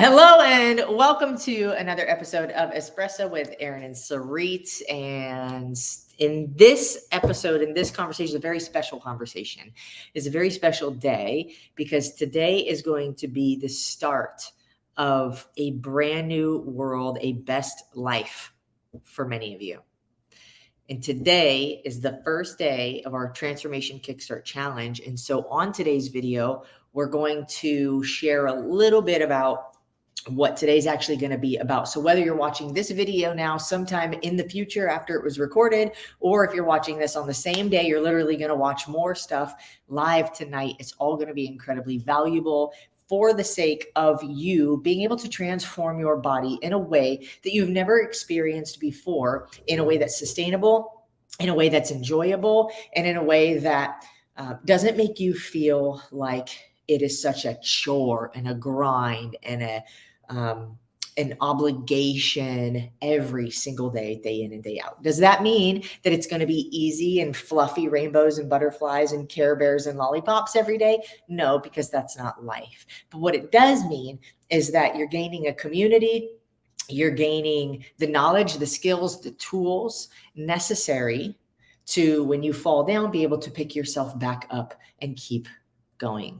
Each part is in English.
Hello and welcome to another episode of Espresso with Aaron and Sarit. And in this episode, in this conversation, a very special conversation. It's a very special day because today is going to be the start of a brand new world, a best life for many of you. And today is the first day of our Transformation Kickstart Challenge. And so on today's video, we're going to share a little bit about what today's actually going to be about. So whether you're watching this video now sometime in the future after it was recorded, or if you're watching this on the same day, you're literally going to watch more stuff live tonight. It's all going to be incredibly valuable for the sake of you being able to transform your body in a way that you've never experienced before, in a way that's sustainable, in a way that's enjoyable, and in a way that doesn't make you feel like it is such a chore and a grind and an obligation every single day, day in and day out. Does that mean that it's going to be easy and fluffy rainbows and butterflies and Care Bears and lollipops every day? No, because that's not life. But what it does mean is that you're gaining a community, you're gaining the knowledge, the skills, the tools necessary to, when you fall down, be able to pick yourself back up and keep going.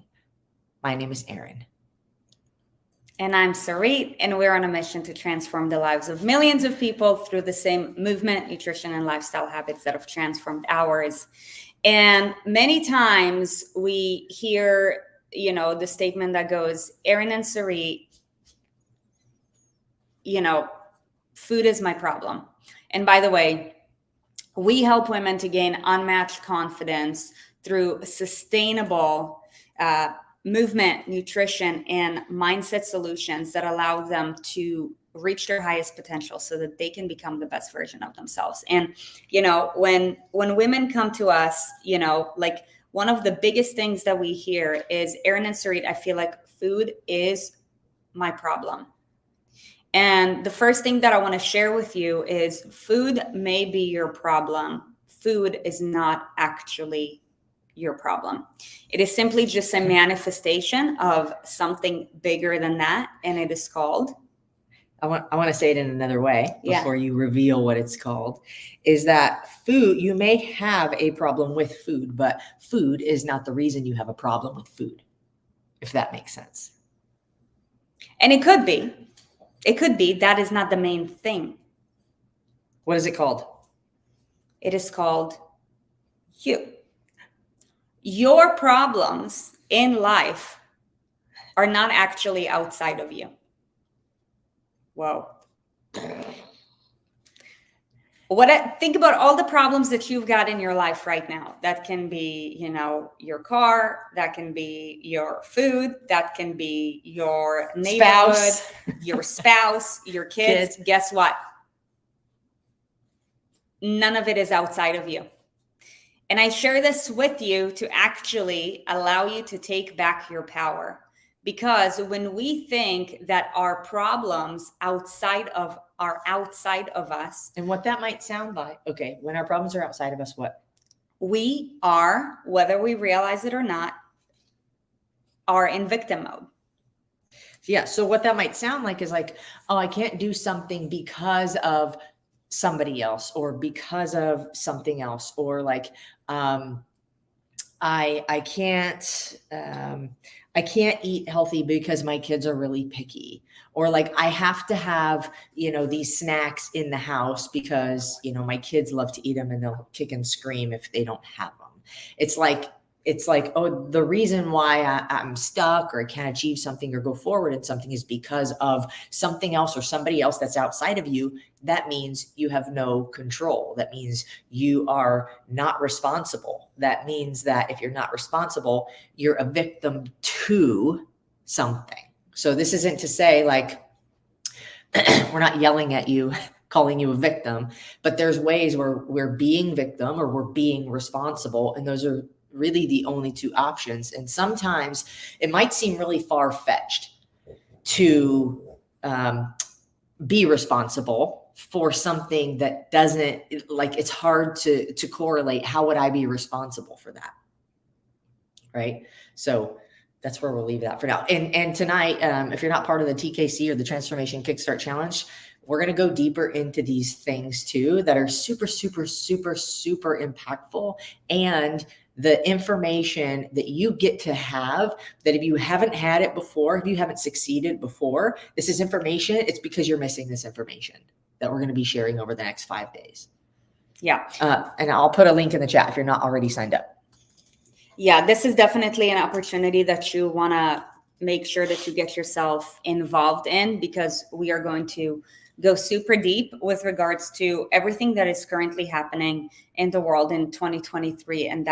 My name is Aaron. And I'm Sarit, and we're on a mission to transform the lives of millions of people through the same movement, nutrition, and lifestyle habits that have transformed ours. And many times we hear, the statement that goes, Aaron and Sarit, food is my problem. And by the way, we help women to gain unmatched confidence through sustainable movement, nutrition, and mindset solutions that allow them to reach their highest potential so that they can become the best version of themselves. And, when women come to us, like one of the biggest things that we hear is, Aaron and Sarit, I feel like food is my problem. And the first thing that I want to share with you is food may be your problem. Food is not actually your problem. It is simply just a manifestation of something bigger than that, and it is called, I want to say it in another way before you reveal what it's called, is that food, you may have a problem with food, but food is not the reason you have a problem with food, if that makes sense. And it could be that is not the main thing. What is it called? It is called you. Your problems in life are not actually outside of you. Whoa. Think about all the problems that you've got in your life right now. That can be, your car, that can be your food, that can be your neighborhood, your spouse, your kids. Guess what? None of it is outside of you. And I share this with you to actually allow you to take back your power. Because when we think that our problems are outside of us. And what that might sound like, okay, when our problems are outside of us, what? We are, whether we realize it or not, are in victim mode. Yeah, so what that might sound like is like, oh, I can't do something because of somebody else or because of something else, or like I can't eat healthy because my kids are really picky, or like I have to have these snacks in the house because my kids love to eat them and they'll kick and scream if they don't have them. It's like, oh, the reason why I'm stuck or I can't achieve something or go forward in something is because of something else or somebody else that's outside of you. That means you have no control. That means you are not responsible. That means that if you're not responsible, you're a victim to something. So this isn't to say like, we're not yelling at you, calling you a victim, but there's ways where we're being victim or we're being responsible. And those are really the only two options. And sometimes it might seem really far-fetched to be responsible for something that doesn't, like, it's hard to correlate. How would I be responsible for that? Right? So That's where we'll leave that for now. And tonight, if you're not part of the TKC or the Transformation Kickstart Challenge, we're going to go deeper into these things too that are super, super, super, super impactful. And the information that you get to have, that if you haven't had it before, if you haven't succeeded before, this is information. It's because you're missing this information that we're going to be sharing over the next 5 days. Yeah. And I'll put a link in the chat if you're not already signed up. Yeah, this is definitely an opportunity that you want to make sure that you get yourself involved in, because we are going to go super deep with regards to everything that is currently happening in the world in 2023 and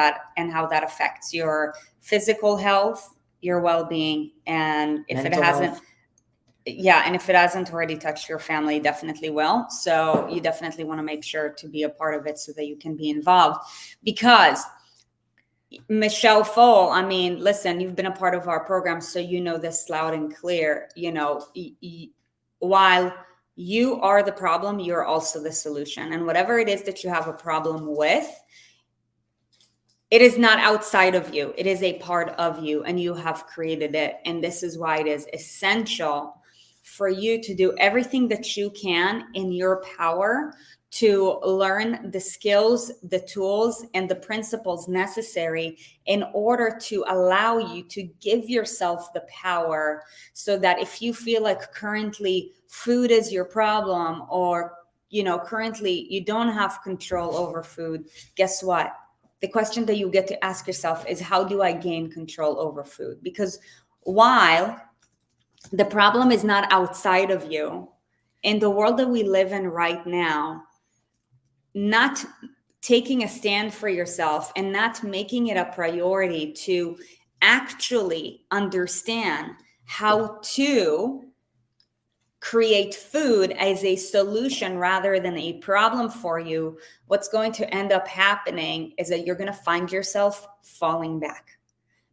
how that affects your physical health, your well-being, and if Mental it hasn't health. Yeah, and if it hasn't already touched your family, definitely will. So you definitely want to make sure to be a part of it so that you can be involved. Because Michelle Foll, I mean, listen, you've been a part of our program, so you know this loud and clear. You know, while you are the problem, you're also the solution. And whatever it is that you have a problem with, it is not outside of you. It is a part of you, and you have created it. And this is why it is essential for you to do everything that you can in your power to learn the skills, the tools, and the principles necessary in order to allow you to give yourself the power, so that if you feel like currently food is your problem, or, you know, currently you don't have control over food, guess what? The question that you get to ask yourself is, how do I gain control over food? Because while the problem is not outside of you, in the world that we live in right now, not taking a stand for yourself and not making it a priority to actually understand how to create food as a solution rather than a problem for you, what's going to end up happening is that you're going to find yourself falling back.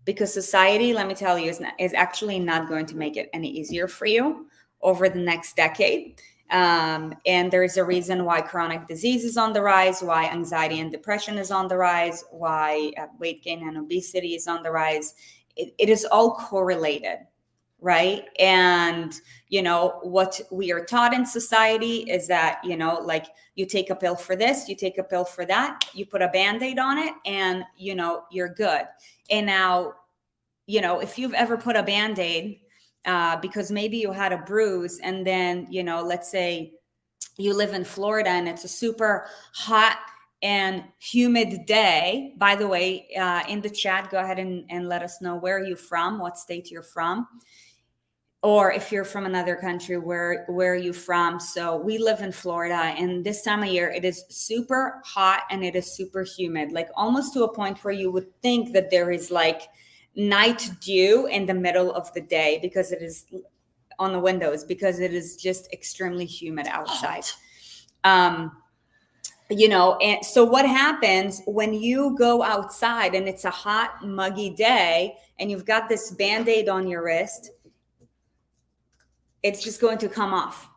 Because society, let me tell you, is actually not going to make it any easier for you over the next decade. And there's a reason why chronic disease is on the rise, why anxiety and depression is on the rise, why weight gain and obesity is on the rise. It is all correlated, right? And, you know, what we are taught in society is that, you know, like, you take a pill for this, you take a pill for that, you put a Band-Aid on it, and, you know, you're good. And now, you know, if you've ever put a Band-Aid because maybe you had a bruise, and then, you know, let's say you live in Florida and it's a super hot and humid day. By the way, in the chat, go ahead and let us know where you're from, what state you're from, or if you're from another country, where are you from? So we live in Florida, and this time of year, it is super hot and it is super humid, like almost to a point where you would think that there is like night dew in the middle of the day, because it is on the windows, because it is just extremely humid outside. You know, and so what happens when you go outside and it's a hot, muggy day and you've got this Band-Aid on your wrist? It's just going to come off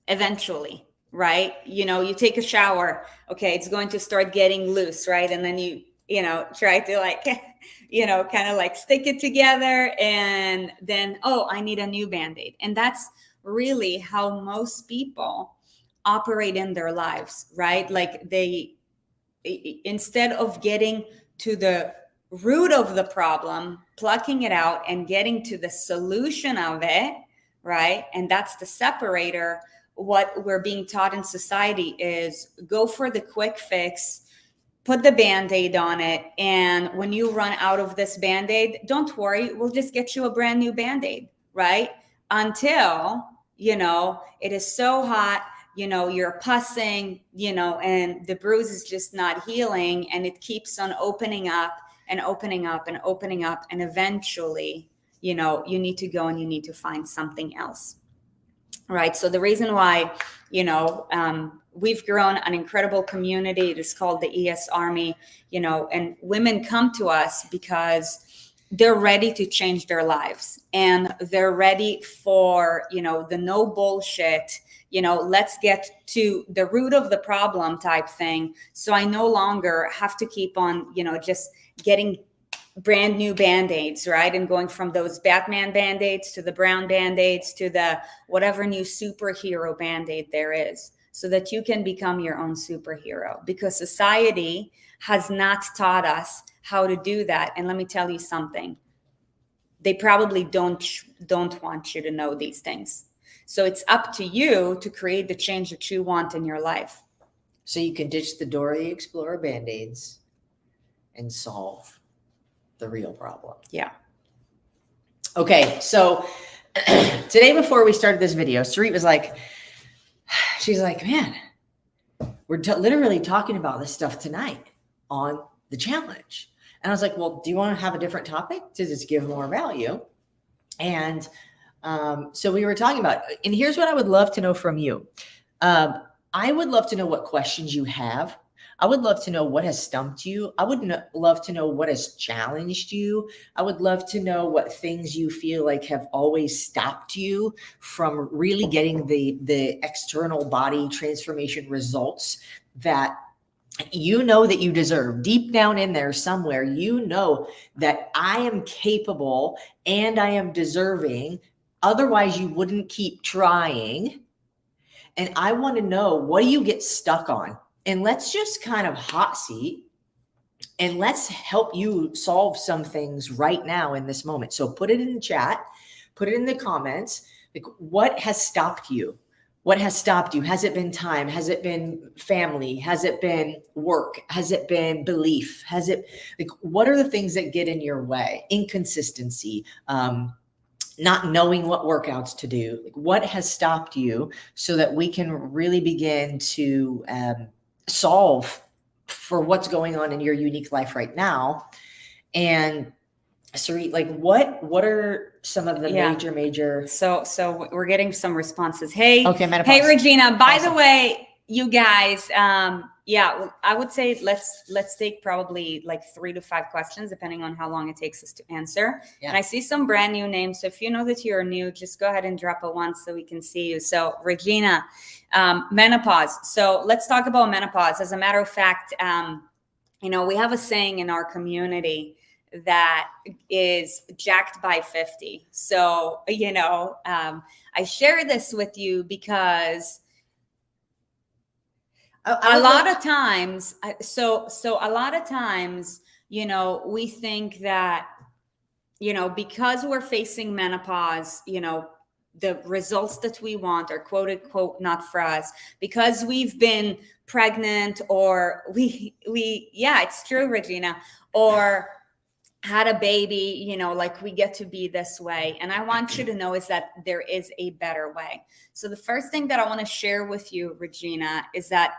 eventually, right? You know, you take a shower, okay, it's going to start getting loose, right? And then you know, try to like, you know, kind of like stick it together, and then, oh, I need a new Band-Aid. And that's really how most people operate in their lives, right? Like, they, instead of getting to the root of the problem, plucking it out and getting to the solution of it, right? And that's the separator. What we're being taught in society is go for the quick fix, put the Band-Aid on it. And when you run out of this Band-Aid, don't worry, we'll just get you a brand new Band-Aid, right? Until, you know, it is so hot, you know, you're pussing, you know, and the bruise is just not healing, and it keeps on opening up and opening up and opening up. And eventually, you know, you need to go and you need to find something else. Right. So the reason why, you know, we've grown an incredible community. It is called the ES Army, you know, and women come to us because they're ready to change their lives, and they're ready for, you know, the no bullshit, you know, let's get to the root of the problem type thing. So I no longer have to keep on, you know, just getting brand new band-aids, right? And going from those Batman band-aids to the brown band-aids to the whatever new superhero band-aid there is, so that you can become your own superhero, because society has not taught us how to do that. And let me tell you something, they probably don't want you to know these things. So it's up to you to create the change that you want in your life. So you can ditch the Dora the Explorer band-aids and solve the real problem. Yeah. Okay, so today before we started this video, Sarit was like, she's like, man, we're literally talking about this stuff tonight on the challenge. And I was like, well, do you want to have a different topic to just give more value? And so we were talking about, and here's what I would love to know from you. I would love to know what questions you have. I would love to know what has stumped you. I would love to know what has challenged you. I would love to know what things you feel like have always stopped you from really getting the external body transformation results that you know that you deserve. Deep down in there somewhere, you know that I am capable and I am deserving. Otherwise, you wouldn't keep trying. And I want to know, what do you get stuck on? And let's just kind of hot seat and let's help you solve some things right now in this moment. So put it in the chat, put it in the comments. Like, what has stopped you? What has stopped you? Has it been time? Has it been family? Has it been work? Has it been belief? Has it, like, what are the things that get in your way? Inconsistency, not knowing what workouts to do. Like, what has stopped you, so that we can really begin to solve for what's going on in your unique life right now. And Sarit, like, what are some of the major? So we're getting some responses. Hey, okay, menopause. Hey, Regina, by Awesome. the way, you guys, I would say let's take probably like 3 to 5 questions, depending on how long it takes us to answer. Yeah. And I see some brand new names. So if you know that you're new, just go ahead and drop a 1 so we can see you. So Regina, menopause. So let's talk about menopause. As a matter of fact, we have a saying in our community that is jacked by 50. So, I share this with you because a lot of times, we think that, because we're facing menopause, the results that we want are quote unquote not for us, because we've been pregnant, or it's true, Regina, or had a baby, like we get to be this way. And I want you to know is that there is a better way. So the first thing that I want to share with you, Regina, is that,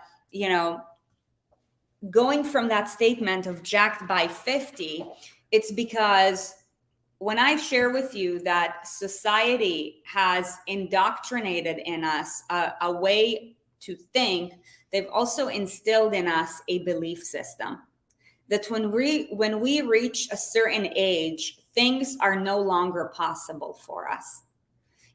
going from that statement of jacked by 50, it's because when I share with you that society has indoctrinated in us a way to think, they've also instilled in us a belief system that when we reach a certain age, things are no longer possible for us.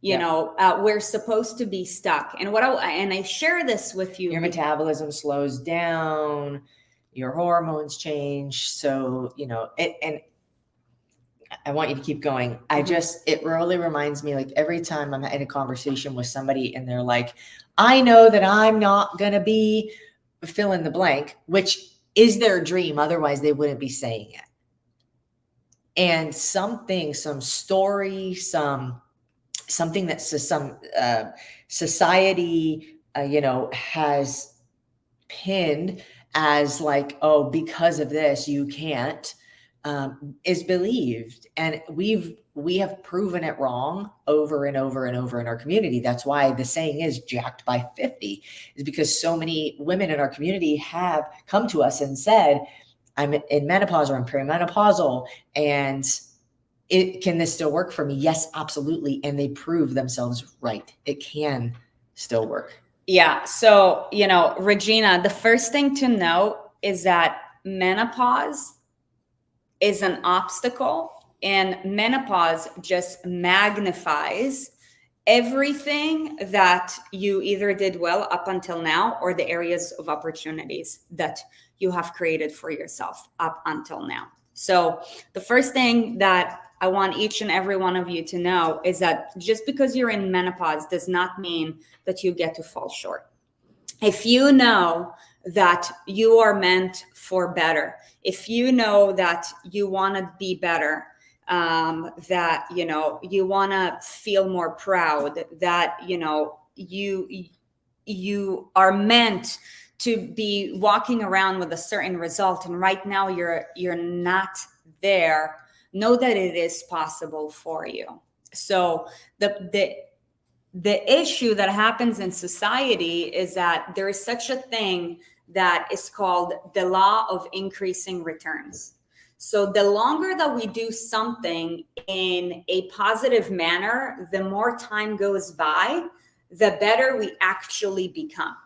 We're supposed to be stuck. And I share this with you. Your metabolism slows down, your hormones change. So, and I want you to keep going. It really reminds me, like, every time I'm in a conversation with somebody and they're like, I know that I'm not going to be fill in the blank, which is their dream. Otherwise they wouldn't be saying it. And some story, something that some society, has pinned as like, oh, because of this, you can't, is believed. And we have proven it wrong over and over and over in our community. That's why the saying is jacked by 50, is because so many women in our community have come to us and said, I'm in menopause or I'm perimenopausal, and can this still work for me? Yes, absolutely. And they prove themselves right. It can still work. Yeah. So, Regina, the first thing to know is that menopause is an obstacle, and menopause just magnifies everything that you either did well up until now, or the areas of opportunities that you have created for yourself up until now. So the first thing that I want each and every one of you to know is that just because you're in menopause does not mean that you get to fall short. If you know that you are meant for better, if you know that you want to be better, that, you know, you want to feel more proud, that, you know, you are meant to be walking around with a certain result, and right now you're not there, know that it is possible for you. So the issue that happens in society is that there is such a thing that is called the law of increasing returns. So the longer that we do something in a positive manner, the more time goes by, the better we actually become.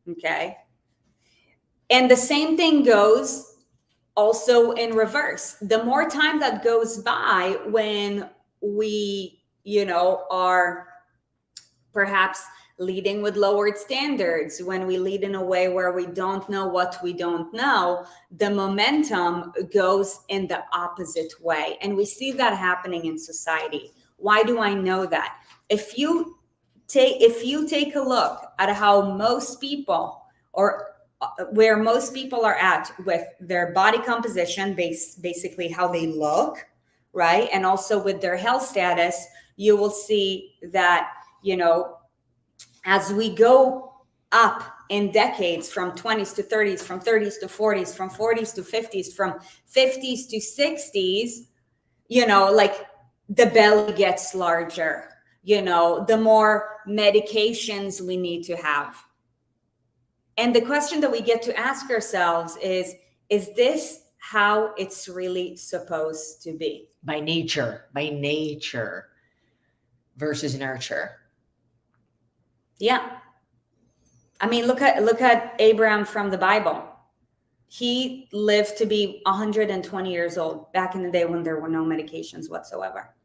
Okay. And the same thing goes also in reverse. The more time that goes by when we, you know, are perhaps leading with lowered standards, when we lead in a way where we don't know what we don't know, the momentum goes in the opposite way. And we see that happening in society. Why do I know that? If you take a look at how most people, or where most people are at with their body composition, basically how they look, right? And also with their health status, you will see that, you know, as we go up in decades, from 20s to 30s, from 30s to 40s, from 40s to 50s, from 50s to 60s, you know, like the belly gets larger, you know, the more medications we need to have. And the question that we get to ask ourselves is this how it's really supposed to be? By nature versus nurture. Yeah. I mean, look at Abraham from the Bible. He lived to be 120 years old back in the day when there were no medications whatsoever.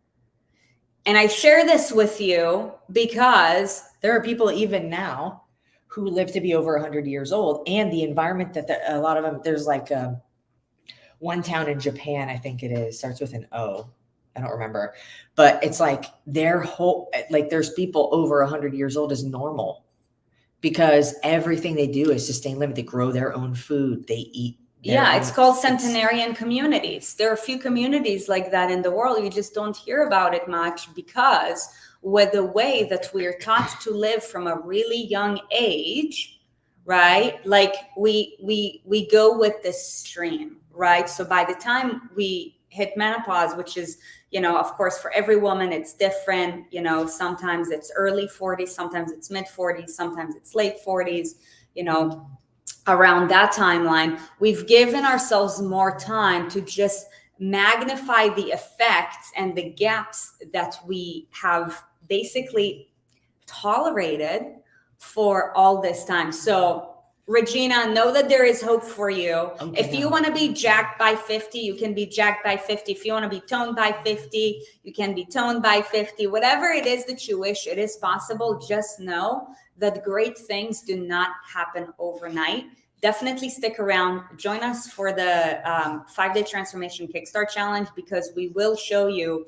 And I share this with you because there are people even now who live to be over 100 years old, and the environment that a lot of them, there's like one town in Japan, I think it is, starts with an O. I don't remember, but it's like their whole, like there's people over 100 years old is normal because everything they do is sustain living. They grow their own food. They eat. Yeah, it's called centenarian communities. There are a few communities like that in the world. You just don't hear about it much because with the way that we're taught to live from a really young age, right? Like we go with the stream, right? So by the time we hit menopause, which is, you know, of course, for every woman, it's different. You know, sometimes it's early 40s, sometimes it's mid 40s, sometimes it's late 40s, you know, around that timeline. We've given ourselves more time to just magnify the effects and the gaps that we have basically tolerated for all this time. So Regina, know that there is hope for you. Okay, if you want to be jacked by 50, you can be jacked by 50. If you want to be toned by 50, you can be toned by 50. Whatever it is that you wish, it is possible. Just know that great things do not happen overnight. Definitely stick around. Join us for the 5-day transformation Kickstart challenge, because we will show you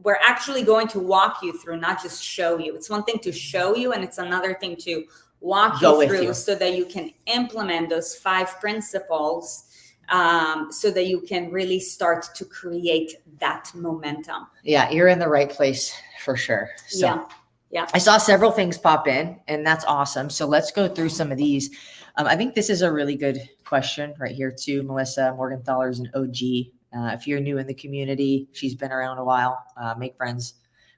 we're actually going to walk you through, not just show you. It's one thing to show you, and it's another thing to walk you through so that you can implement those 5 principles, so that you can really start to create that momentum. Yeah, you're in the right place for sure. So, yeah. I saw several things pop in, and that's awesome. So let's go through some of these. I think this is a really good question right here too. Melissa Morgenthaler is an OG. If you're new in the community, she's been around a while. Make friends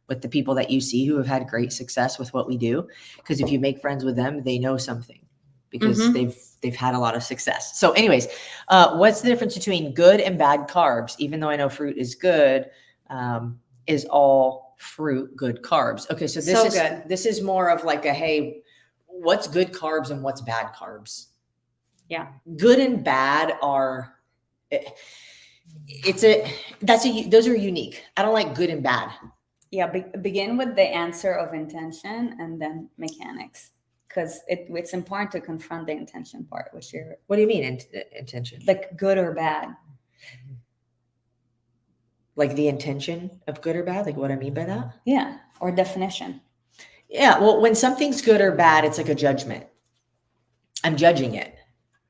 with the people that you see who have had great success with what we do. Because if you make friends with them, they know something because they've had a lot of success. So anyways, what's the difference between good and bad carbs? Even though I know fruit is good, is all fruit good carbs? Okay, so this is more of like a, hey, what's good carbs and what's bad carbs? Yeah. Good and bad are, those are unique. I don't like good and bad. Yeah, begin with the answer of intention and then mechanics, because it's important to confront the intention part. What do you mean intention? Like good or bad? Like the intention of good or bad, like what I mean by that? Yeah, or definition. Yeah, well, when something's good or bad, it's like a judgment. I'm judging it,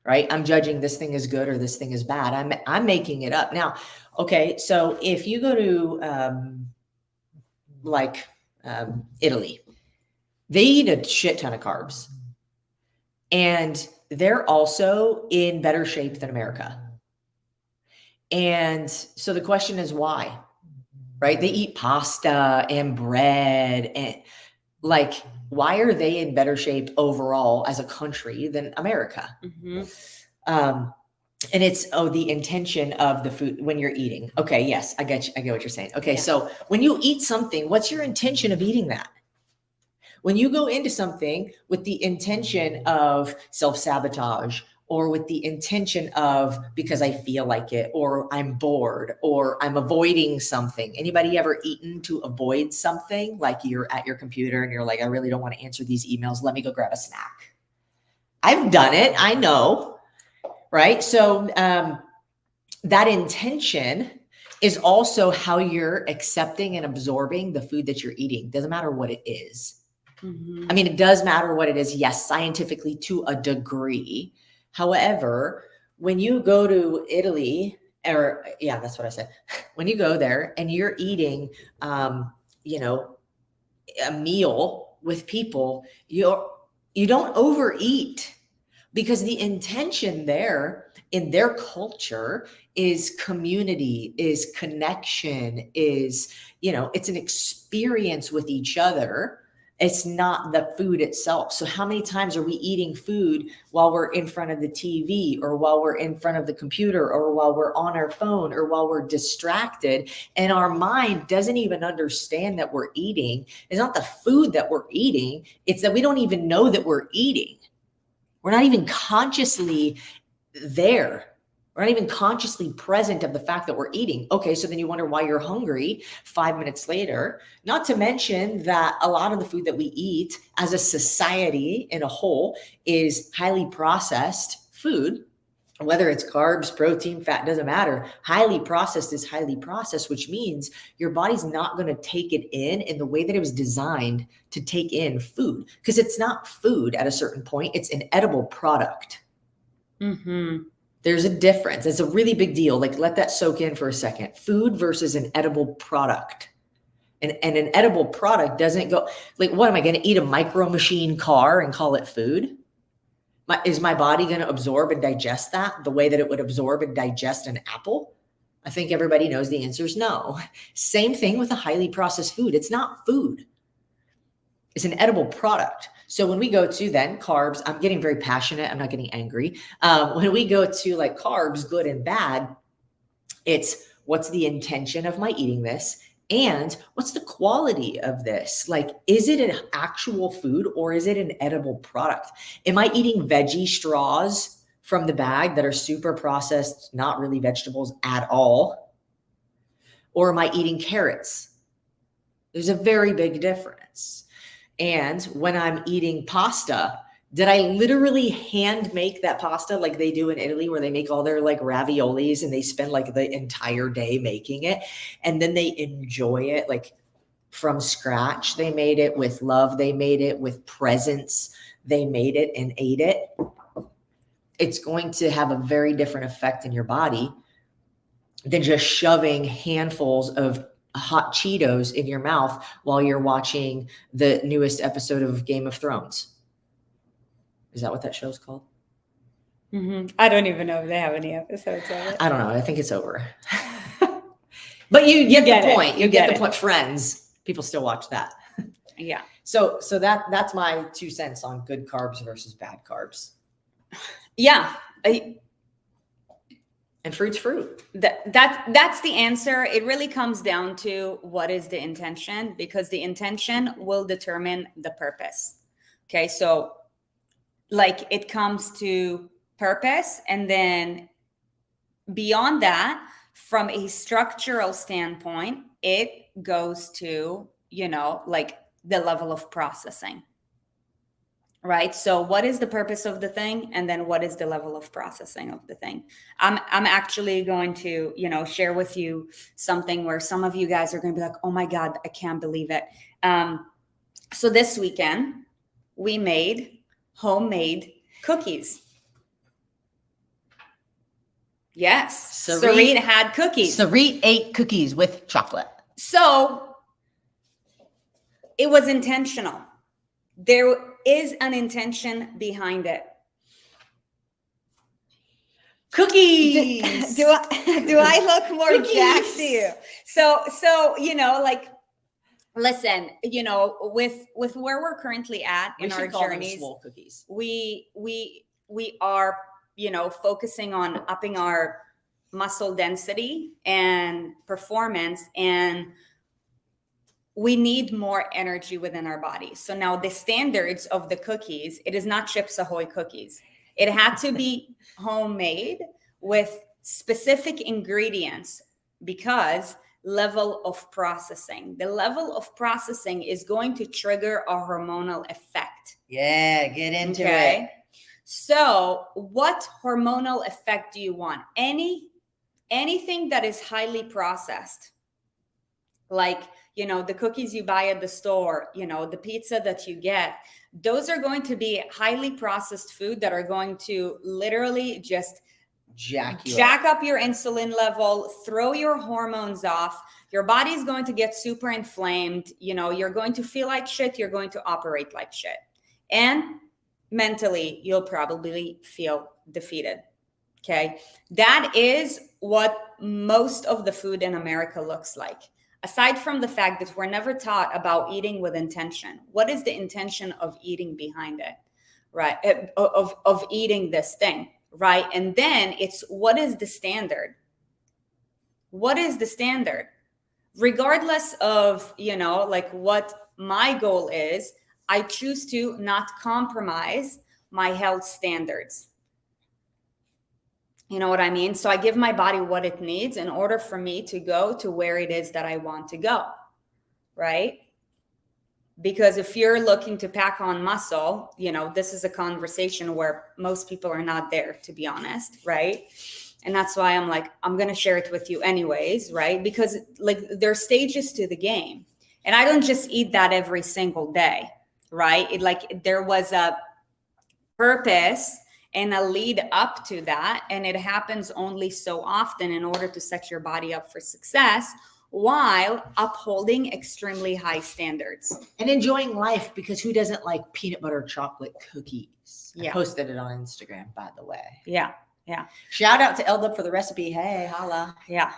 right? I'm judging this thing is good or this thing is bad. I'm making it up. Now, okay, so if you go to like Italy, they eat a shit ton of carbs, and they're also in better shape than America. And so the question is why, right? They eat pasta and bread, and like, why are they in better shape overall as a country than America? Mm-hmm. And it's the intention of the food when you're eating. Okay, yes, I get you. I get what you're saying. Okay, Yeah. so when you eat something, what's your intention of eating that? When you go into something with the intention of self-sabotage, or with the intention of because I feel like it, or I'm bored, or I'm avoiding something. Anybody ever eaten to avoid something? Like you're at your computer and you're like, I really don't want to answer these emails. Let me go grab a snack. I've done it. I know. Right. So that intention is also how you're accepting and absorbing the food that you're eating. Doesn't matter what it is. Mm-hmm. I mean, it does matter what it is, yes, scientifically to a degree. However, when you go to Italy, or yeah, that's what I said. When you go there and you're eating, you know, a meal with people, you don't overeat, because the intention there in their culture is community, is connection, is, it's an experience with each other. It's not the food itself. So how many times are we eating food while we're in front of the TV, or while we're in front of the computer, or while we're on our phone, or while we're distracted, and our mind doesn't even understand that we're eating? It's not the food that we're eating. It's that we don't even know that we're eating. We're not even consciously there. We're not even consciously present of the fact that we're eating. Okay, so then you wonder why you're hungry 5 minutes later. Not to mention that a lot of the food that we eat as a society in a whole is highly processed food. Whether it's carbs, protein, fat, doesn't matter. Highly processed is highly processed, which means your body's not going to take it in the way that it was designed to take in food, because it's not food at a certain point. It's an edible product. Mm-hmm. There's a difference. It's a really big deal. Like, let that soak in for a second. Food versus an edible product. And an edible product doesn't go like, what am I going to eat, a micro machine car and call it food? Is my body going to absorb and digest that the way that it would absorb and digest an apple? I think everybody knows the answer is no. Same thing with a highly processed food. It's not food. It's an edible product. So when we go to then carbs, I'm getting very passionate. I'm not getting angry. When we go to like carbs, good and bad, it's what's the intention of my eating this? And what's the quality of this? Like, is it an actual food, or is it an edible product? Am I eating veggie straws from the bag that are super processed, not really vegetables at all? Or am I eating carrots? There's a very big difference. And when I'm eating pasta, did I literally hand make that pasta like they do in Italy, where they make all their like raviolis and they spend like the entire day making it, and then they enjoy it like from scratch? They made it with love. They made it with presence. They made it and ate it. It's going to have a very different effect in your body than just shoving handfuls of hot Cheetos in your mouth while you're watching the newest episode of Game of Thrones. Is that what that show's called? Mm-hmm. I don't even know if they have any episodes of it. I don't know. I think it's over. But you get the point. You get the point. Friends, people still watch that. Yeah. So that's my 2 cents on good carbs versus bad carbs. Yeah. And fruit's fruit. That's the answer. It really comes down to what is the intention, because the intention will determine the purpose. Okay, so like it comes to purpose, and then beyond that, from a structural standpoint, it goes to, like the level of processing. right? So what is the purpose of the thing? And then what is the level of processing of the thing? I'm actually going to, share with you something where some of you guys are going to be like, oh my God, I can't believe it. So this weekend we made homemade cookies. Yes. Sarit had cookies. Sarit ate cookies with chocolate. So it was intentional. There is an intention behind it. Cookies. Do I look more jacked to you? So like, listen, with where we're currently at in our journeys, cookies. we are, focusing on upping our muscle density and performance, and we need more energy within our body. So now the standards of the cookies, it is not Chips Ahoy cookies. It had to be homemade with specific ingredients because level of processing. The level of processing is going to trigger a hormonal effect. Yeah, get into it. So what hormonal effect do you want? Anything that is highly processed, like, the cookies you buy at the store, the pizza that you get, those are going to be highly processed food that are going to literally just jack up your insulin level, throw your hormones off. Your body's going to get super inflamed. You're going to feel like shit. You're going to operate like shit. And mentally, you'll probably feel defeated. Okay. That is what most of the food in America looks like. Aside from the fact that we're never taught about eating with intention. What is the intention of eating behind it, right? Of eating this thing, right? And then it's, what is the standard? What is the standard? Regardless of, like what my goal is, I choose to not compromise my health standards. You know what I mean? So I give my body what it needs in order for me to go to where it is that I want to go, right? Because if you're looking to pack on muscle, this is a conversation where most people are not there, to be honest, right? And that's why I'm like, I'm going to share it with you anyways, right? Because like there are stages to the game. And I don't just eat that every single day, right? There was a purpose and a lead up to that. And it happens only so often in order to set your body up for success while upholding extremely high standards. And enjoying life, because who doesn't like peanut butter chocolate cookies? Yeah. I posted it on Instagram, by the way. Yeah. Shout out to Eldup for the recipe. Hey, holla. Yeah.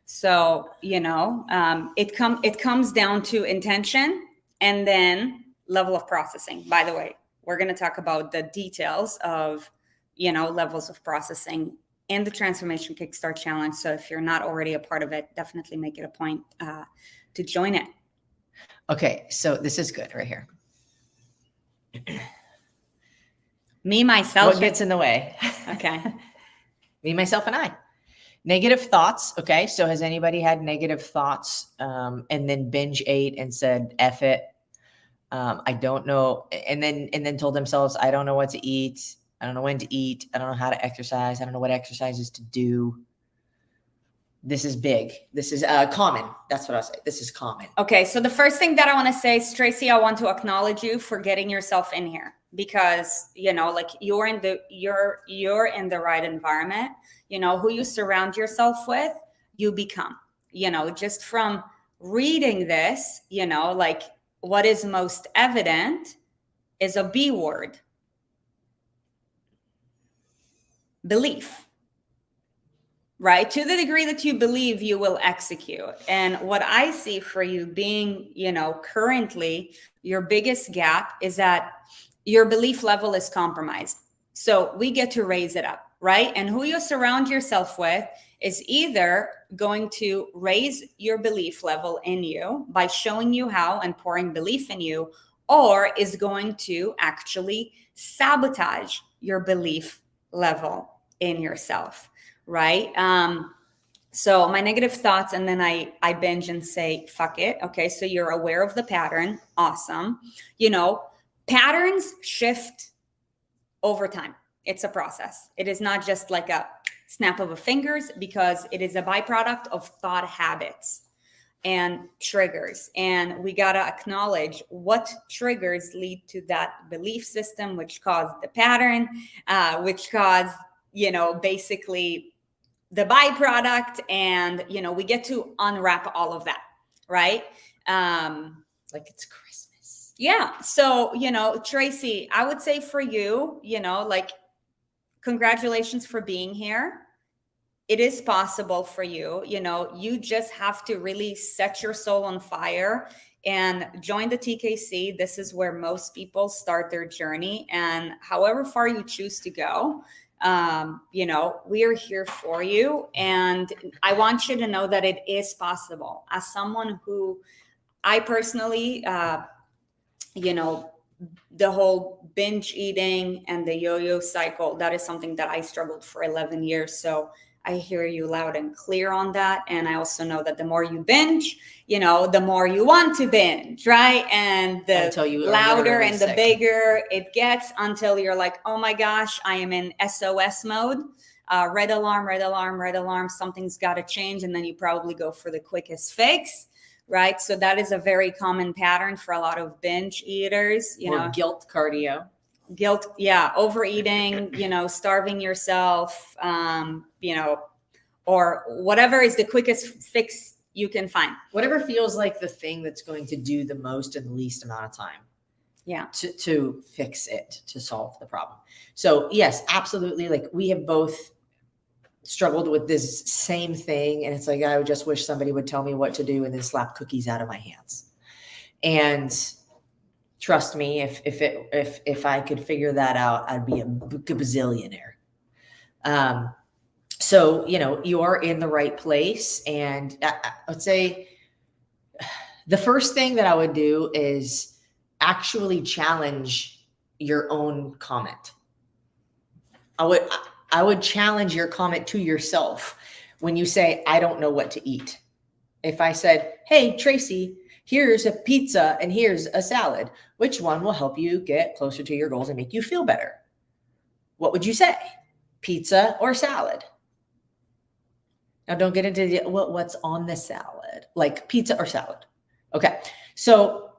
So, it comes down to intention and then level of processing. By the way, we're going to talk about the details of, levels of processing and the Transformation Kickstart Challenge. So if you're not already a part of it, definitely make it a point to join it. Okay. So this is good right here. Me, myself. What gets in the way? Okay. Me, myself, and I. Negative thoughts. Okay. So has anybody had negative thoughts and then binge ate and said, F it? I don't know. And then told themselves, I don't know what to eat. I don't know when to eat. I don't know how to exercise. I don't know what exercises to do. This is big. This is common. That's what I'll say. This is common. Okay. So the first thing that I want to say is, Tracy, I want to acknowledge you for getting yourself in here, because, like you're in the right environment. Who you surround yourself with, you become, just from reading this, like what is most evident is a B word. Belief, right? To the degree that you believe, you will execute. And what I see for you being, currently your biggest gap is that your belief level is compromised. So we get to raise it up, right? And who you surround yourself with is either going to raise your belief level in you by showing you how and pouring belief in you, or is going to actually sabotage your belief level in yourself, right? So my negative thoughts, and then I binge and say, fuck it. Okay. So you're aware of the pattern. Awesome. Patterns shift over time. It's a process. It is not just like a snap of a fingers, because it is a byproduct of thought habits and triggers. And we got to acknowledge what triggers lead to that belief system, which caused the pattern, which caused, basically the byproduct. And, we get to unwrap all of that, right? Like it's Christmas. Yeah. So, Tracy, I would say for you, congratulations for being here. It is possible for you. You just have to really set your soul on fire and join the TKC. This is where most people start their journey. And however far you choose to go, we are here for you. And I want you to know that it is possible. As someone who I personally, the whole binge eating and the yo-yo cycle, that is something that I struggled for 11 years. So I hear you loud and clear on that. And I also know that the more you binge, the more you want to binge, right? And the louder and the bigger it gets, until you're like, oh my gosh, I am in SOS mode. Red alarm, red alarm, red alarm. Something's got to change. And then you probably go for the quickest fix. Right. So that is a very common pattern for a lot of binge eaters, or guilt cardio. Guilt. Yeah. Overeating, starving yourself, or whatever is the quickest fix you can find. Whatever feels like the thing that's going to do the most in the least amount of time. Yeah. To fix it, to solve the problem. So yes, absolutely. Like we have both struggled with this same thing. And it's like, I would just wish somebody would tell me what to do and then slap cookies out of my hands. And trust me, if I could figure that out, I'd be a bazillionaire. So, you are in the right place. And I would say the first thing that I would do is actually challenge your own comment. I would challenge your comment to yourself when you say, I don't know what to eat. If I said, hey, Tracy, here's a pizza and here's a salad, which one will help you get closer to your goals and make you feel better? What would you say? Pizza or salad? Now don't get into what's on the salad, like pizza or salad. Okay. So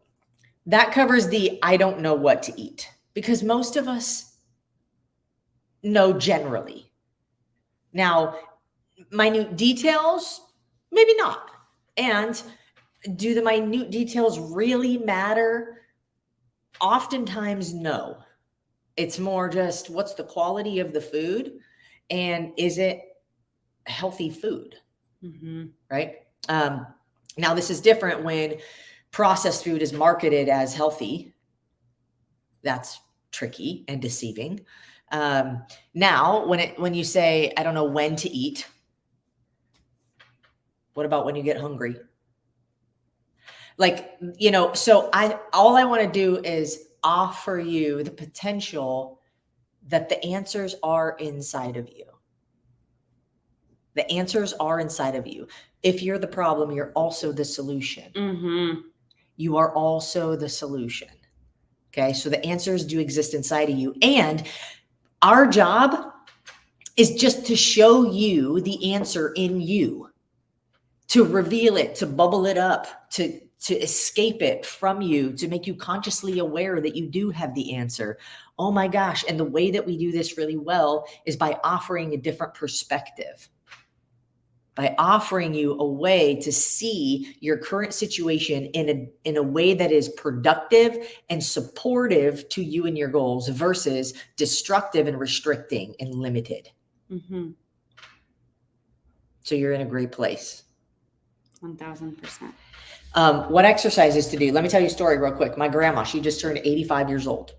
that covers the, I don't know what to eat, because most of us know generally. Now, minute details, maybe not. And do the minute details really matter? Oftentimes, no. It's more just what's the quality of the food and is it healthy food? Mm-hmm. Right? Now, this is different when processed food is marketed as healthy. That's tricky and deceiving. Now, when you say, I don't know when to eat, what about when you get hungry? So all I want to do is offer you the potential that the answers are inside of you. The answers are inside of you. If you're the problem, you're also the solution. Mm-hmm. You are also the solution. Okay. So the answers do exist inside of you. And our job is just to show you the answer in you, to reveal it, to bubble it up, to escape it from you, to make you consciously aware that you do have the answer. Oh my gosh. And the way that we do this really well is by offering a different perspective, by offering you a way to see your current situation in a way that is productive and supportive to you and your goals versus destructive and restricting and limited. Mm-hmm. So you're in a great place. 1000%. What exercises to do? Let me tell you a story real quick. My grandma, she just turned 85 years old.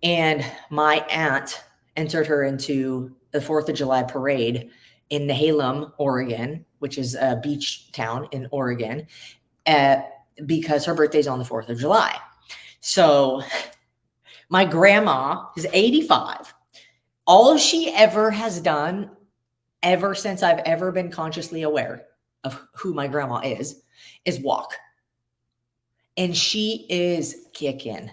And my aunt entered her into the 4th of July parade in Nehalem, Oregon, which is a beach town in Oregon, because her birthday's on the 4th of July. So my grandma is 85. All she ever has done, ever since I've ever been consciously aware of who my grandma is walk. And she is kicking.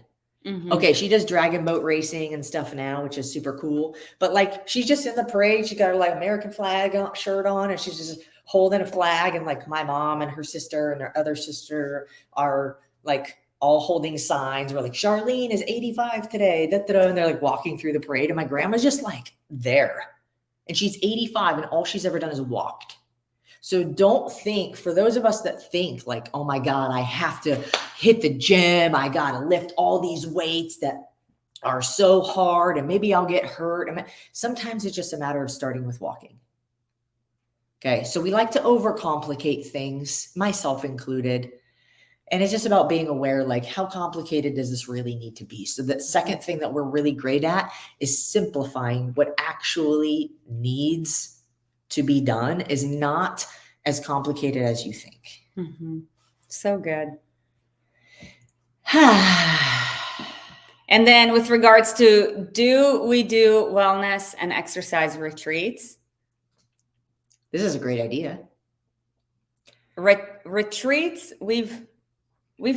Mhm. Okay, she does dragon boat racing and stuff now, which is super cool. But like, she's just in the parade. She got her like American flag shirt on, and she's just holding a flag. And like, my mom and her sister and her other sister are like all holding signs. We're like, Charlene is 85 today. Da, da, da. And they're like walking through the parade. And my grandma's just like there. And she's 85, and all she's ever done is walked. So don't think, for those of us that think like, oh my God, I have to hit the gym, I got to lift all these weights that are so hard and maybe I'll get hurt. Sometimes it's just a matter of starting with walking. Okay. So we like to overcomplicate things, myself included. And it's just about being aware, like, how complicated does this really need to be? So the second thing that we're really great at is simplifying what actually needs to be done is not as complicated as you think. Mm-hmm. So good. And then with regards to, do we do wellness and exercise retreats? This is a great idea. Retreats we've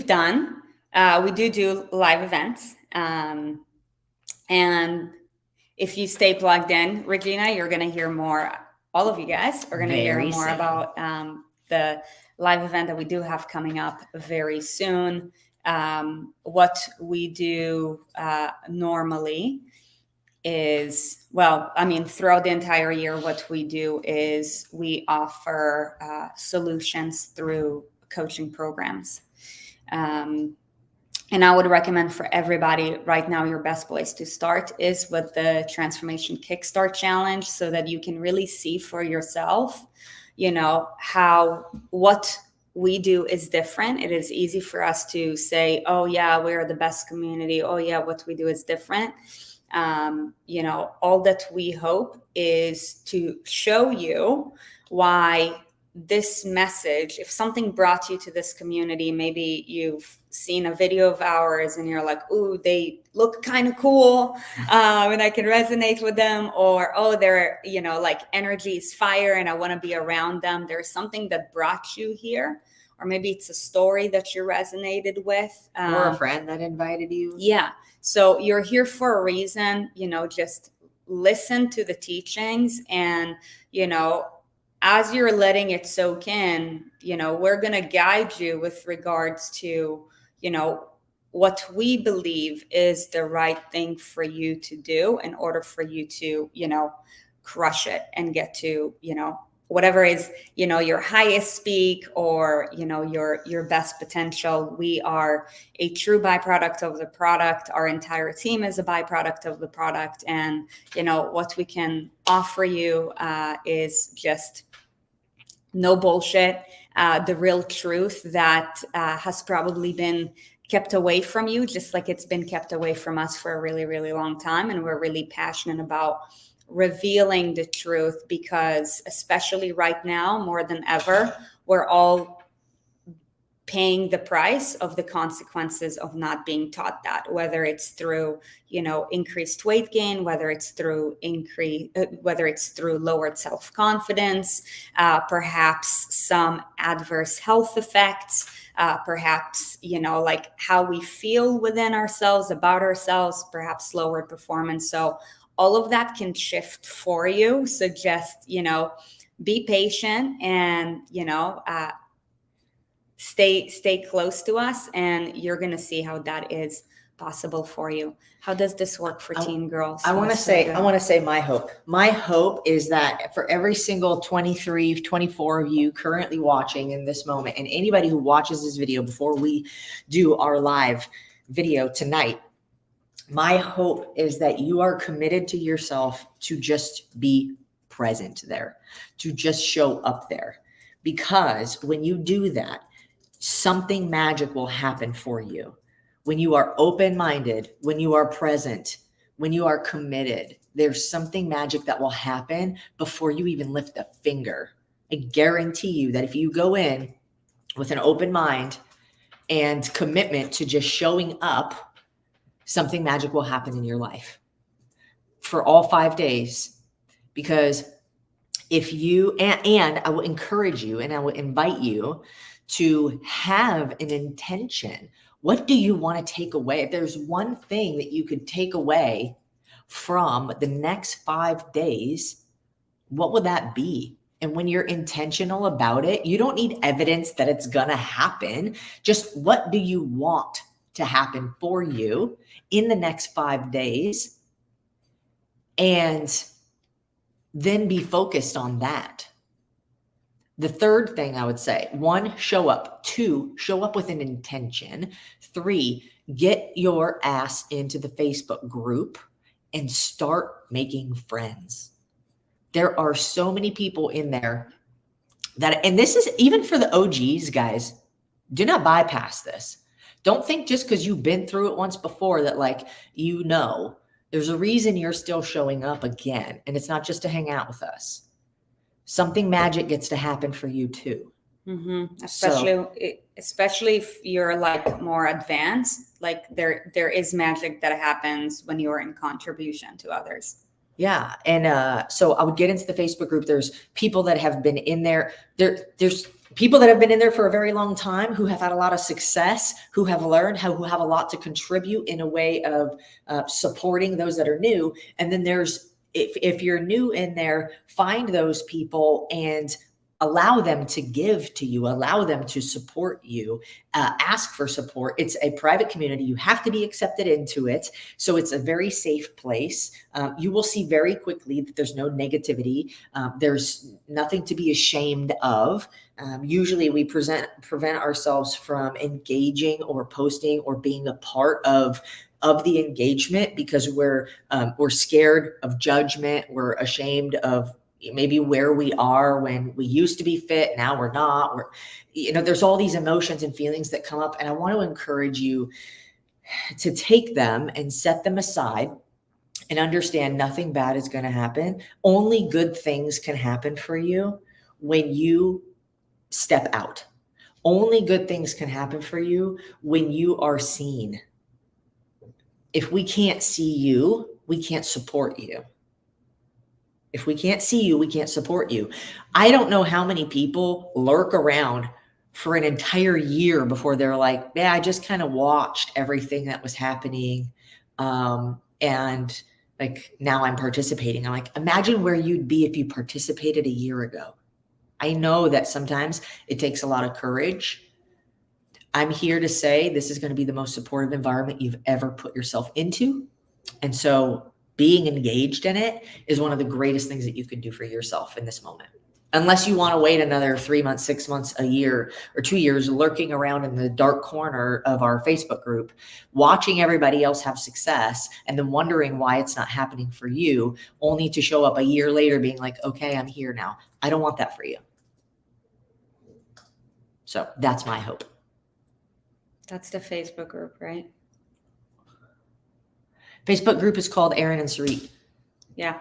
done. We do live events. And if you stay plugged in, Regina, you're going to hear more. All of you guys are going to hear more about the live event that we do have coming up very soon. What we do normally is, well, I mean, throughout the entire year, what we do is we offer solutions through coaching programs. And I would recommend for everybody right now, your best place to start is with the Transformation Kickstart Challenge, so that you can really see for yourself, you know, how what we do is different. It is easy for us to say, oh yeah, we're the best community. Oh yeah, what we do is different. You know, all that we hope is to show you why this message, if something brought you to this community, maybe you've seen a video of ours and you're like, ooh, they look kind of cool, and I can resonate with them, or, oh, they're, you know, like, energy is fire and I want to be around them. There's something that brought you here, or maybe it's a story that you resonated with, or a friend that invited you. Yeah. So you're here for a reason. You know, just listen to the teachings, and, you know, as you're letting it soak in, you know, we're going to guide you with regards to, you know, what we believe is the right thing for you to do in order for you to, you know, crush it and get to, you know, whatever is, you know, your highest peak, or, you know, your best potential. We are a true byproduct of the product. Our entire team is a byproduct of the product. And, you know, what we can offer you is just no bullshit, the real truth that has probably been kept away from you, just like it's been kept away from us for a really, really long time. And we're really passionate about revealing the truth, because especially right now, more than ever, we're all paying the price of the consequences of not being taught that, whether it's through, you know, increased weight gain, whether it's through lowered self-confidence, perhaps some adverse health effects, perhaps, you know, like how we feel within ourselves, about ourselves, perhaps lowered performance. So all of that can shift for you. So just, you know, be patient and, you know, stay close to us, and you're going to see how that is possible for you. How does this work for teen girls? I want to say my hope is that for every single 23, 24 of you currently watching in this moment, and anybody who watches this video before we do our live video tonight, my hope is that you are committed to yourself to just be present there, to just show up there. Because when you do that, something magic will happen for you. When you are open-minded, when you are present, when you are committed, there's something magic that will happen before you even lift a finger. I guarantee you that if you go in with an open mind and commitment to just showing up, something magic will happen in your life for all 5 days. Because if you, and I will encourage you and I will invite you to have an intention What do you want to take away? If there's one thing that you could take away from the next 5 days, what would that be? And when you're intentional about it, you don't need evidence that it's going to happen. Just what do you want to happen for you in the next 5 days? And then be focused on that. The third thing I would say, 1, show up. 2, show up with an intention. 3, get your ass into the Facebook group and start making friends. There are so many people in there that, and this is even for the OGs, guys, do not bypass this. Don't think just because you've been through it once before that, like, there's a reason you're still showing up again. And it's not just to hang out with us. Something magic gets to happen for you too. Mm-hmm. Especially if you're like more advanced, like there is magic that happens when you're in contribution to others. Yeah. And so I would get into the Facebook group. There's people that have been in there. There's people that have been in there for a very long time who have had a lot of success, who have learned who have a lot to contribute in a way of supporting those that are new. And then there's, if you're new in there, find those people and allow them to give to you, allow them to support you, ask for support. It's a private community. You have to be accepted into it. So it's a very safe place. You will see very quickly that there's no negativity. There's nothing to be ashamed of. Usually we prevent ourselves from engaging or posting or being a part of the engagement because we're scared of judgment. We're ashamed of maybe where we are when we used to be fit. Now we're not. There's all these emotions and feelings that come up. And I want to encourage you to take them and set them aside and understand nothing bad is going to happen. Only good things can happen for you when you step out. Only good things can happen for you when you are seen. If we can't see you, we can't support you. If we can't see you, we can't support you. I don't know how many people lurk around for an entire year before they're like, yeah, I just kind of watched everything that was happening. And like, now I'm participating. I'm like, imagine where you'd be if you participated a year ago. I know that sometimes it takes a lot of courage. I'm here to say this is going to be the most supportive environment you've ever put yourself into. And so being engaged in it is one of the greatest things that you can do for yourself in this moment. Unless you want to wait another 3 months, 6 months, a year, or 2 years lurking around in the dark corner of our Facebook group, watching everybody else have success and then wondering why it's not happening for you, only to show up a year later being like, okay, I'm here now. I don't want that for you. So that's my hope. That's the Facebook group, right? Facebook group is called Aaron and Sarit. Yeah.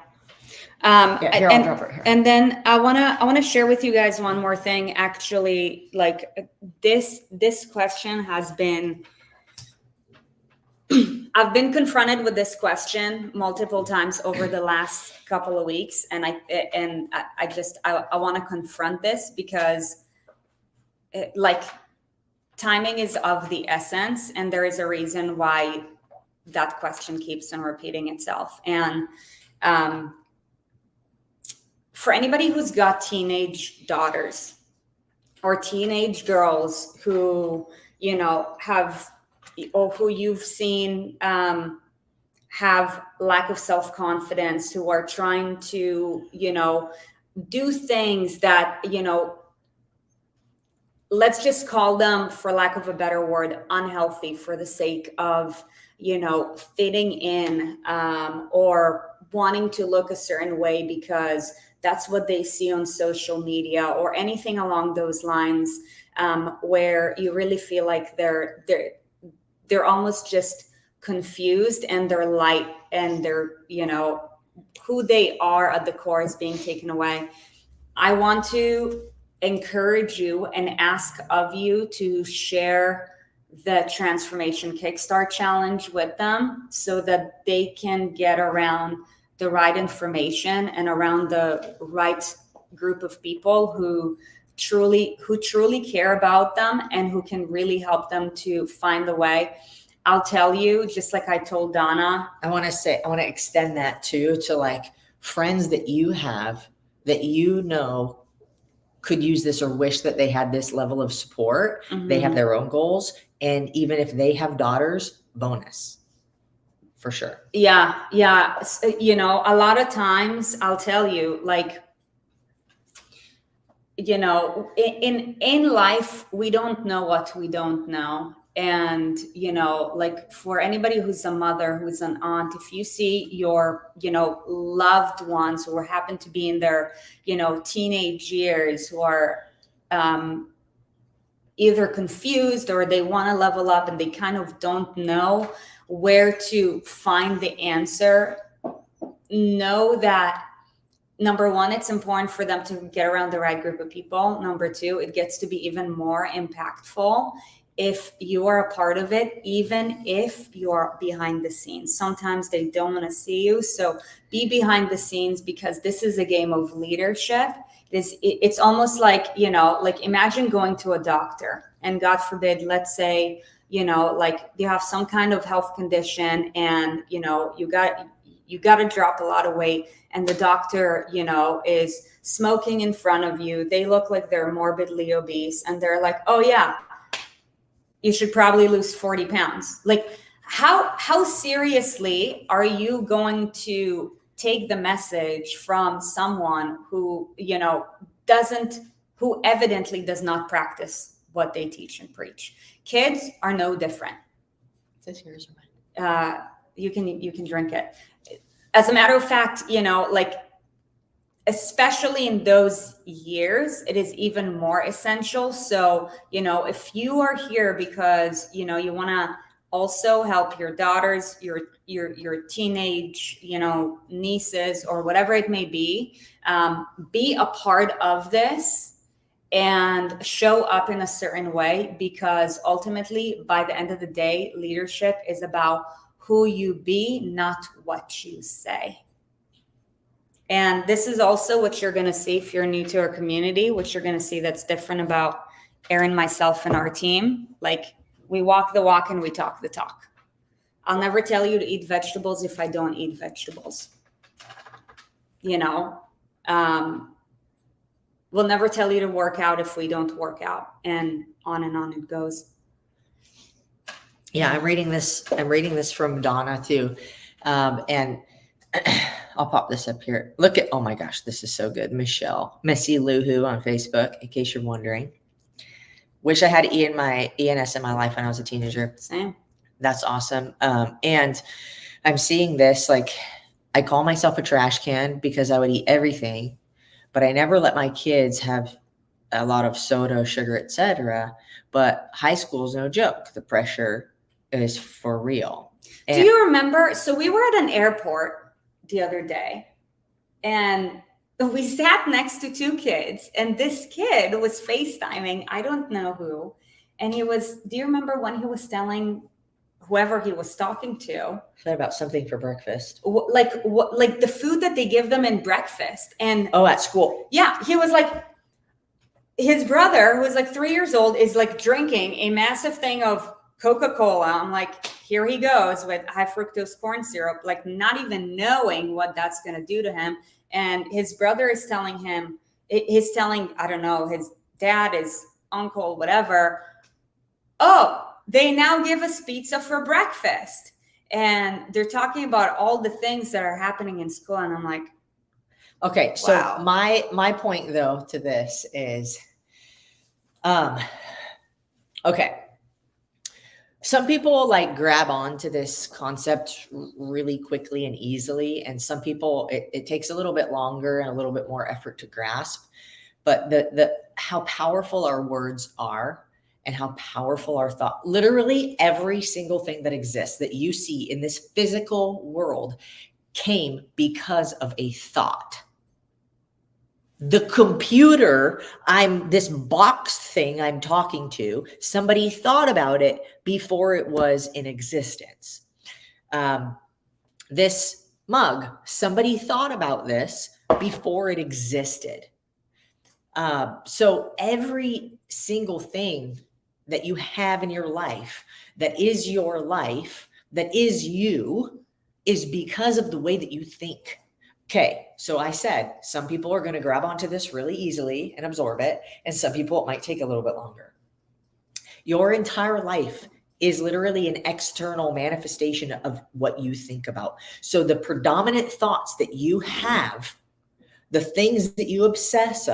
Here, I'll drop it here. And then I wanna share with you guys one more thing. Actually, like this question has been, I've been confronted with this question multiple times over the last couple of weeks, and I want to confront this because, timing is of the essence, and there is a reason why that question keeps on repeating itself. And for anybody who's got teenage daughters or teenage girls who, have, or who you've seen have lack of self-confidence, who are trying to, do things that, let's just call them, for lack of a better word, unhealthy for the sake of, fitting in or wanting to look a certain way because that's what they see on social media or anything along those lines, where you really feel like they're almost just confused and their light and their, who they are at the core is being taken away. I want to encourage you and ask of you to share the Transformation Kickstart Challenge with them so that they can get around the right information and around the right group of people who truly care about them and who can really help them to find the way. I'll tell you, just like I told Donna, I want to extend that too to like friends that you have that you know could use this or wish that they had this level of support. They have their own goals. And even if they have daughters, bonus. For sure. Yeah. You know, a lot of times I'll tell you, like, you know, in life, we don't know what we don't know. And, you know, like for anybody who's a mother, who's an aunt, if you see your, you know, loved ones who happen to be in their, you know, teenage years, who are either confused or they want to level up and they kind of don't know where to find the answer, know that number one, it's important for them to get around the right group of people. Number two, it gets to be even more impactful if you are a part of it, even if you're behind the scenes. Sometimes they don't want to see you. So be behind the scenes, because this is a game of leadership. It's almost like, you know, like imagine going to a doctor and God forbid, let's say, you know, like you have some kind of health condition and, you know, you got to drop a lot of weight, and the doctor, you know, is smoking in front of you. They look like they're morbidly obese and they're like, oh yeah, you should probably lose 40 pounds. Like how seriously are you going to take the message from someone who, you know, who evidently does not practice what they teach and preach? Kids are no different. Is this yours or mine? You can drink it. As a matter of fact, you know, like, especially in those years, it is even more essential. So, you know, if you are here because, you know, you want to also help your daughters, your teenage, you know, nieces or whatever it may be a part of this and show up in a certain way, because ultimately, by the end of the day, leadership is about who you be, not what you say. And this is also what you're going to see if you're new to our community, what you're going to see that's different about Erin, myself, and our team. Like, we walk the walk and we talk the talk. I'll never tell you to eat vegetables if I don't eat vegetables. You know, we'll never tell you to work out if we don't work out, and on it goes. Yeah, I'm reading this from Donna too. And I'll pop this up here. Look at, oh my gosh, this is so good. Missy Luhu on Facebook, in case you're wondering. Wish I had ENS in my life when I was a teenager. Same. That's awesome. And I'm seeing this, like, I call myself a trash can because I would eat everything, but I never let my kids have a lot of soda, sugar, etc. But high school is no joke. The pressure is for real. Do you remember? So we were at an airport the other day, and we sat next to two kids, and this kid was FaceTiming, I don't know who, and do you remember when he was telling whoever he was talking to about something for breakfast, like the food that they give them in breakfast? And at school. Yeah, he was like, his brother, who was like 3 years old, is like drinking a massive thing of Coca-Cola. I'm like, here he goes with high fructose corn syrup, like not even knowing what that's going to do to him. And his brother is telling him, I don't know, his dad, his uncle, whatever, oh, they now give us pizza for breakfast. And they're talking about all the things that are happening in school. And I'm like, okay, so wow. My point though to this is, okay. Some people like grab onto this concept really quickly and easily. And some people, it takes a little bit longer and a little bit more effort to grasp. But how powerful our words are and how powerful our thought, literally every single thing that exists that you see in this physical world came because of a thought. The computer, this box thing I'm talking to, somebody thought about it before it was in existence. This mug, somebody thought about this before it existed. So every single thing that you have in your life, that is your life, that is you, is because of the way that you think. Okay, so I said some people are going to grab onto this really easily and absorb it, and some people it might take a little bit longer. Your entire life is literally an external manifestation of what you think about. So the predominant thoughts that you have, the things that you obsess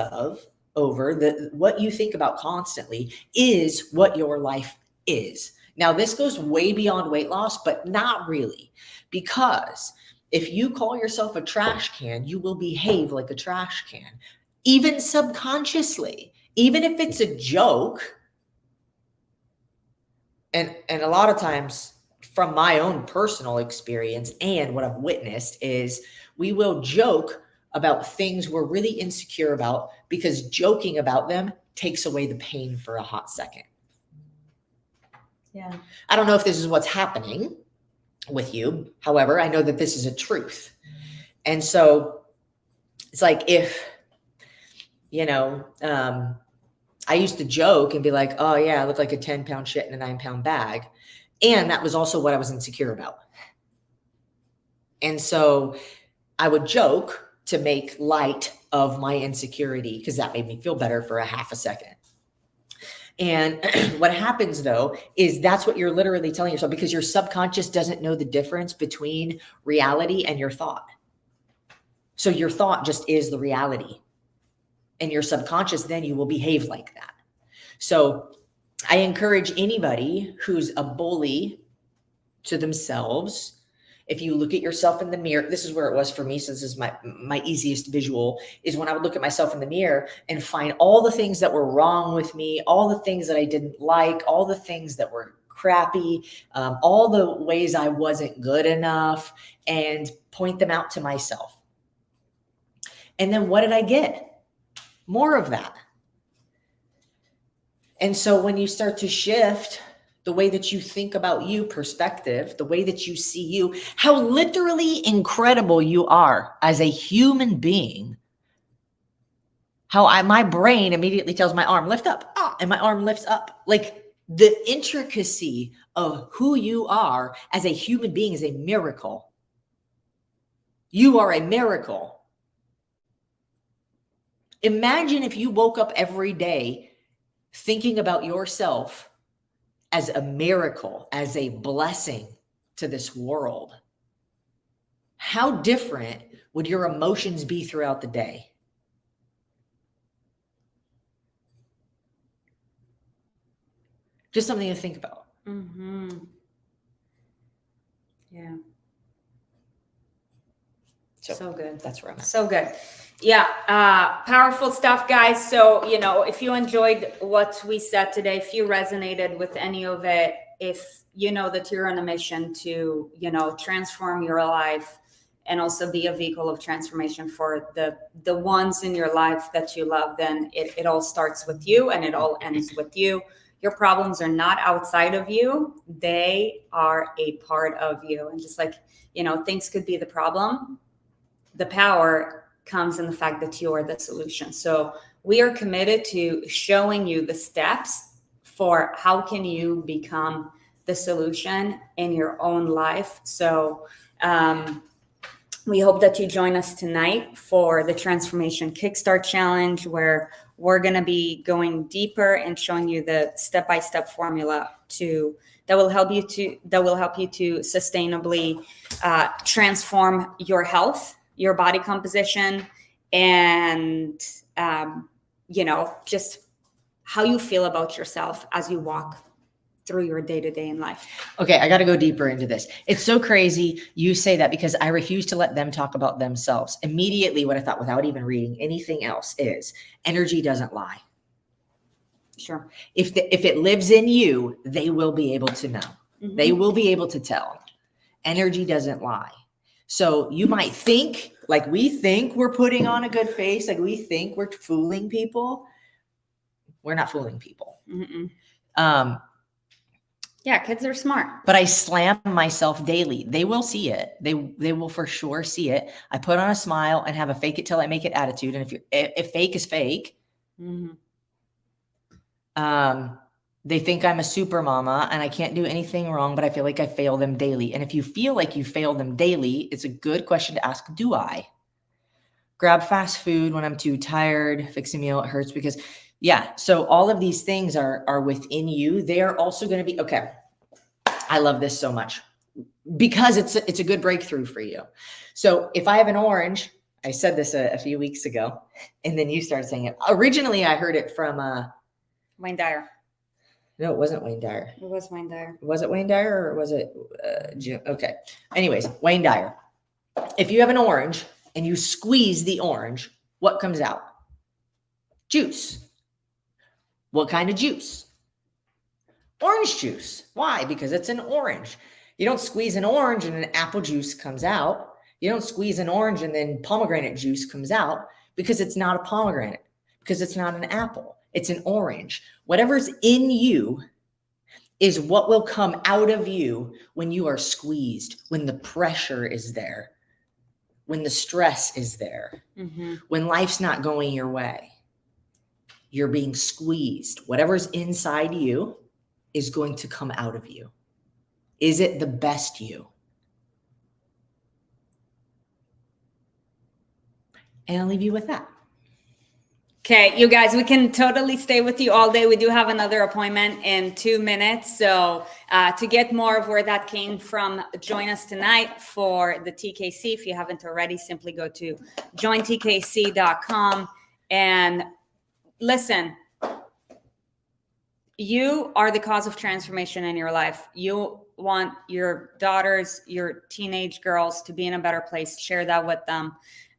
over, what you think about constantly is what your life is. Now, this goes way beyond weight loss, but not really, because if you call yourself a trash can, you will behave like a trash can, even subconsciously, even if it's a joke. And a lot of times, from my own personal experience and what I've witnessed, is we will joke about things we're really insecure about because joking about them takes away the pain for a hot second. Yeah. I don't know if this is what's happening with you. However, I know that this is a truth. And so it's like if, I used to joke and be like, oh yeah, I look like a 10-pound shit in a 9-pound bag. And that was also what I was insecure about. And so I would joke to make light of my insecurity because that made me feel better for a half a second. And what happens though, is that's what you're literally telling yourself, because your subconscious doesn't know the difference between reality and your thought. So your thought just is the reality. And your subconscious, then you will behave like that. So I encourage anybody who's a bully to themselves, if you look at yourself in the mirror, this is where it was for me. So this is my easiest visual, is when I would look at myself in the mirror and find all the things that were wrong with me, all the things that I didn't like, all the things that were crappy, all the ways I wasn't good enough, and point them out to myself. And then what did I get? More of that. And so when you start to shift the way that you think about you, perspective, the way that you see you, how literally incredible you are as a human being, how my brain immediately tells my arm, lift up, and my arm lifts up. Like the intricacy of who you are as a human being is a miracle. You are a miracle. Imagine if you woke up every day thinking about yourself as a miracle, as a blessing to this world. How different would your emotions be throughout the day? Just something to think about. Mm-hmm. Yeah. So good. That's where I'm at. So good. Yeah. Powerful stuff, guys. So, if you enjoyed what we said today, if you resonated with any of it, if you know that you're on a mission to, transform your life and also be a vehicle of transformation for the ones in your life that you love, then it all starts with you and it all ends with you. Your problems are not outside of you. They are a part of you. And just like, things could be the problem, the power comes in the fact that you are the solution. So we are committed to showing you the steps for how can you become the solution in your own life. So we hope that you join us tonight for the Transformation Kickstart Challenge, where we're going to be going deeper and showing you the step-by-step formula that will help you to sustainably transform your health, your body composition, and just how you feel about yourself as you walk through your day-to-day in life. Okay, I got to go deeper into this. It's so crazy you say that, because I refuse to let them talk about themselves. Immediately what I thought, without even reading anything else, is energy doesn't lie. Sure. If it lives in you, they will be able to know. Mm-hmm. They will be able to tell. Energy doesn't lie. So you might think, like we think we're putting on a good face, like we think we're fooling people. We're not fooling people. Mm-mm. Yeah, kids are smart. But I slam myself daily. They will see it. They will for sure see it. I put on a smile and have a fake it till I make it attitude. And if fake is fake, They think I'm a super mama and I can't do anything wrong, but I feel like I fail them daily. And if you feel like you fail them daily, it's a good question to ask, do I? Grab fast food when I'm too tired, fix a meal, it hurts because, yeah. So all of these things are within you. They are also going to be, okay. I love this so much because it's a good breakthrough for you. So if I have an orange, I said this a few weeks ago, and then you started saying it. Originally, I heard it from Wayne Dyer. No, it wasn't Wayne Dyer. It was Wayne Dyer. Was it Wayne Dyer or was it Jim? Okay. Anyways, Wayne Dyer. If you have an orange and you squeeze the orange, what comes out? Juice. What kind of juice? Orange juice. Why? Because it's an orange. You don't squeeze an orange and an apple juice comes out. You don't squeeze an orange and then pomegranate juice comes out, because it's not a pomegranate, because it's not an apple. It's an orange. Whatever's in you is what will come out of you when you are squeezed, when the pressure is there, when the stress is there, when life's not going your way. You're being squeezed. Whatever's inside you is going to come out of you. Is it the best you? And I'll leave you with that. Okay, you guys, we can totally stay with you all day. We do have another appointment in 2 minutes. So to get more of where that came from, join us tonight for the TKC. If you haven't already, simply go to jointkc.com. And listen, you are the cause of transformation in your life. You want your daughters, your teenage girls to be in a better place. Share that with them.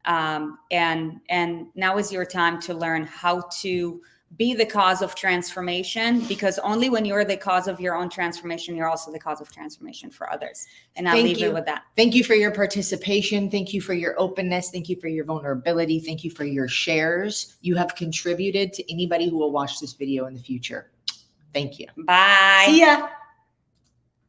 And now is your time to learn how to be the cause of transformation, because only when you're the cause of your own transformation, you're also the cause of transformation for others. And I'll leave it with that. Thank you for your participation. Thank you for your openness. Thank you for your vulnerability. Thank you for your shares. You have contributed to anybody who will watch this video in the future. Thank you. Bye. See ya.